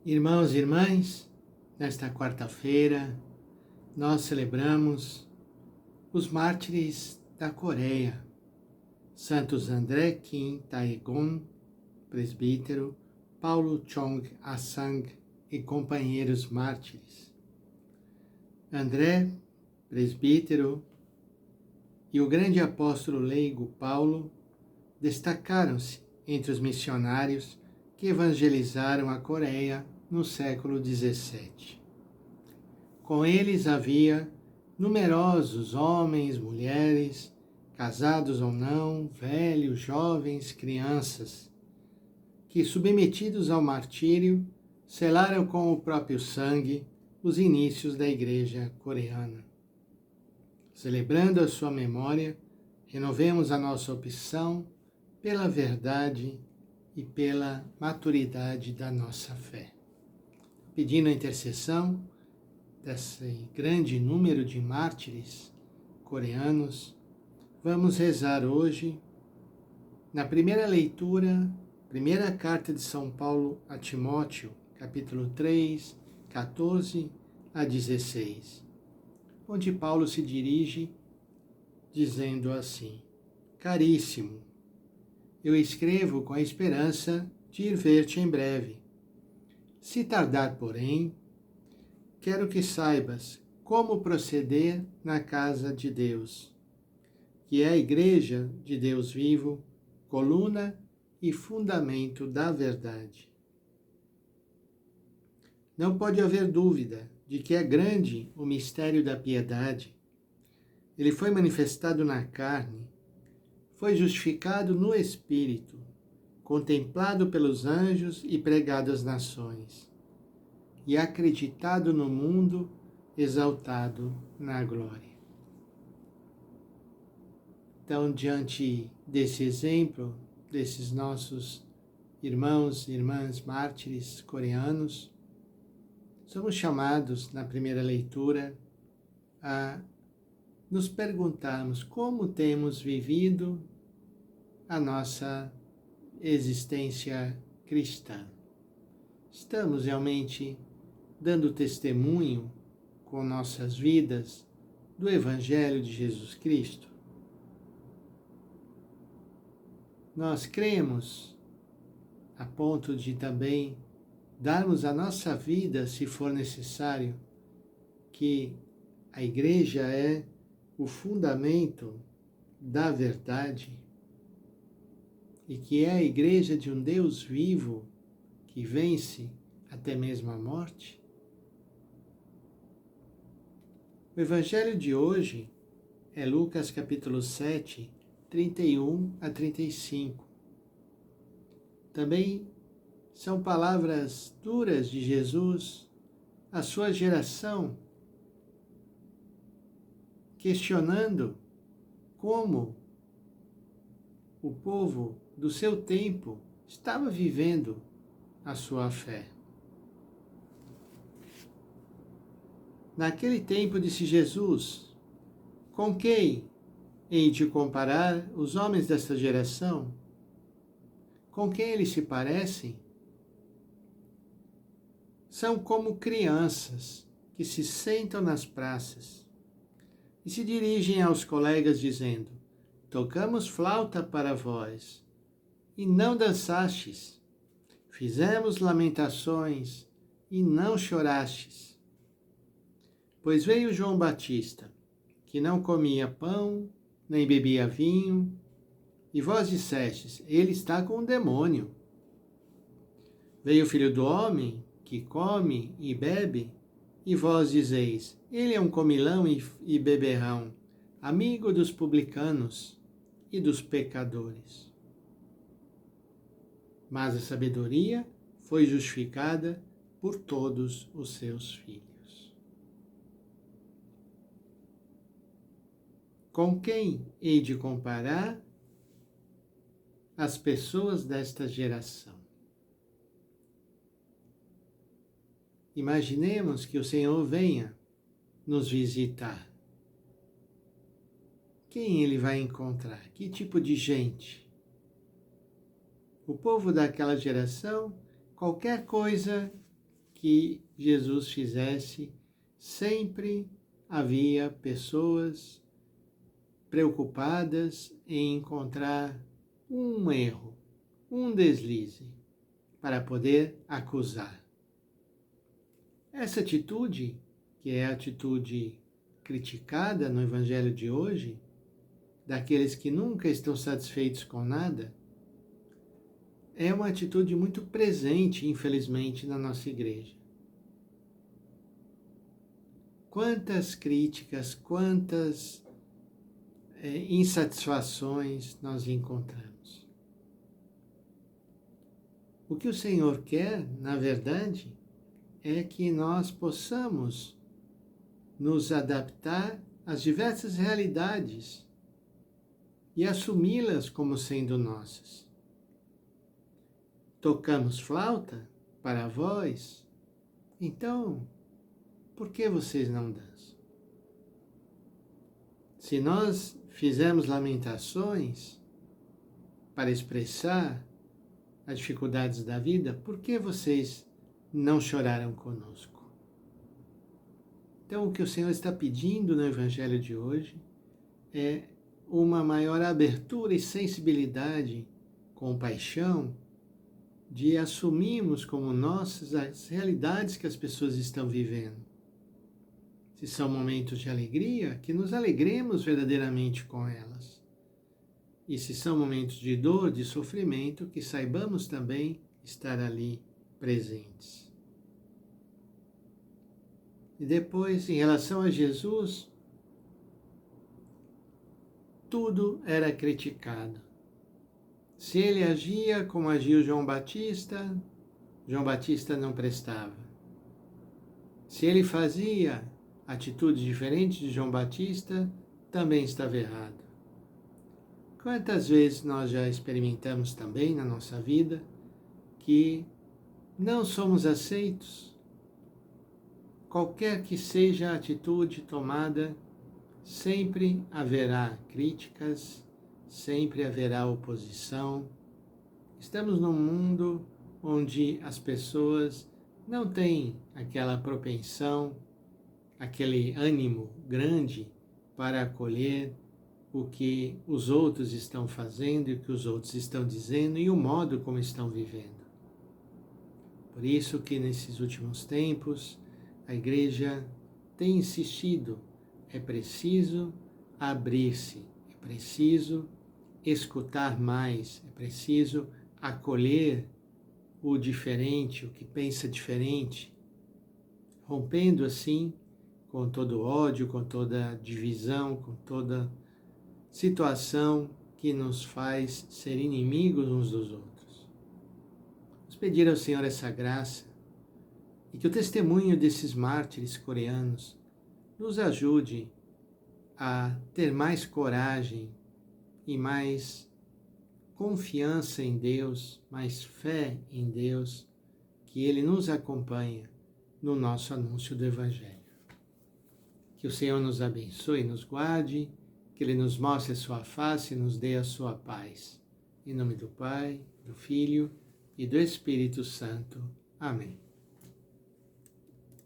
Irmãos e irmãs, nesta quarta-feira nós celebramos os mártires da Coreia, Santos André Kim Taegon, presbítero, Paulo Chong Asang e companheiros mártires. André, presbítero, e o grande apóstolo leigo Paulo destacaram-se entre os missionários que evangelizaram a Coreia no século XVII. Com eles havia numerosos homens, mulheres, casados ou não, velhos, jovens, crianças, que, submetidos ao martírio, selaram com o próprio sangue os inícios da Igreja coreana. Celebrando a sua memória, renovemos a nossa opção pela verdade e pela maturidade da nossa fé. Pedindo a intercessão desse grande número de mártires coreanos, vamos rezar hoje, na primeira leitura, primeira carta de São Paulo a Timóteo, capítulo 3, 14 a 16, onde Paulo se dirige dizendo assim: Caríssimo, eu escrevo com a esperança de ir ver-te em breve. Se tardar, porém, quero que saibas como proceder na casa de Deus, que é a Igreja de Deus vivo, coluna e fundamento da verdade. Não pode haver dúvida de que é grande o mistério da piedade. Ele foi manifestado na carne, foi justificado no Espírito, contemplado pelos anjos e pregado às nações, e acreditado no mundo, exaltado na glória. Então, diante desse exemplo, desses nossos irmãos e irmãs mártires coreanos, somos chamados, na primeira leitura, a nos perguntarmos como temos vivido a nossa existência cristã. Estamos realmente dando testemunho com nossas vidas do Evangelho de Jesus Cristo? Nós cremos a ponto de também darmos a nossa vida, se for necessário, que a Igreja é o fundamento da verdade e que é a Igreja de um Deus vivo que vence até mesmo a morte? O Evangelho de hoje é Lucas capítulo 7, 31 a 35. Também são palavras duras de Jesus à sua geração, questionando como o povo do seu tempo estava vivendo a sua fé. Naquele tempo, disse Jesus: com quem hei de comparar os homens desta geração? Com quem eles se parecem? São como crianças que se sentam nas praças e se dirigem aos colegas dizendo: tocamos flauta para vós, e não dançastes. Fizemos lamentações, e não chorastes. Pois veio João Batista, que não comia pão, nem bebia vinho, e vós dissestes: ele está com um demônio. Veio o Filho do Homem, que come e bebe, e vós dizeis: ele é um comilão e beberrão, amigo dos publicanos e dos pecadores. Mas a sabedoria foi justificada por todos os seus filhos. Com quem hei de comparar as pessoas desta geração? Imaginemos que o Senhor venha nos visitar. Quem ele vai encontrar? Que tipo de gente? O povo daquela geração, qualquer coisa que Jesus fizesse, sempre havia pessoas preocupadas em encontrar um erro, um deslize, para poder acusar. Essa atitude, que é a atitude criticada no Evangelho de hoje, daqueles que nunca estão satisfeitos com nada, é uma atitude muito presente, infelizmente, na nossa igreja. Quantas críticas, quantas insatisfações nós encontramos. O que o Senhor quer, na verdade, é que nós possamos nos adaptar às diversas realidades e assumi-las como sendo nossas. Tocamos flauta para vós? Então, por que vocês não dançam? Se nós fizermos lamentações para expressar as dificuldades da vida, por que vocês não choraram conosco? Então, o que o Senhor está pedindo no Evangelho de hoje é uma maior abertura e sensibilidade, compaixão, de assumirmos como nossas as realidades que as pessoas estão vivendo. Se são momentos de alegria, que nos alegremos verdadeiramente com elas. E se são momentos de dor, de sofrimento, que saibamos também estar ali presentes. E depois, em relação a Jesus, tudo era criticado. Se ele agia como agiu João Batista não prestava. Se ele fazia atitudes diferentes de João Batista, também estava errado. Quantas vezes nós já experimentamos também na nossa vida que não somos aceitos? Qualquer que seja a atitude tomada, sempre haverá críticas, sempre haverá oposição. Estamos num mundo onde as pessoas não têm aquela propensão, aquele ânimo grande para acolher o que os outros estão fazendo e o que os outros estão dizendo e o modo como estão vivendo. Por isso que nesses últimos tempos a Igreja tem insistido, é preciso abrir-se, é preciso escutar mais, é preciso acolher o diferente, o que pensa diferente, rompendo assim com todo ódio, com toda divisão, com toda situação que nos faz ser inimigos uns dos outros. Vamos pedir ao Senhor essa graça e que o testemunho desses mártires coreanos nos ajude a ter mais coragem e mais confiança em Deus, mais fé em Deus, que Ele nos acompanha no nosso anúncio do Evangelho. Que o Senhor nos abençoe e nos guarde, que Ele nos mostre a sua face e nos dê a sua paz. Em nome do Pai, do Filho e do Espírito Santo. Amém.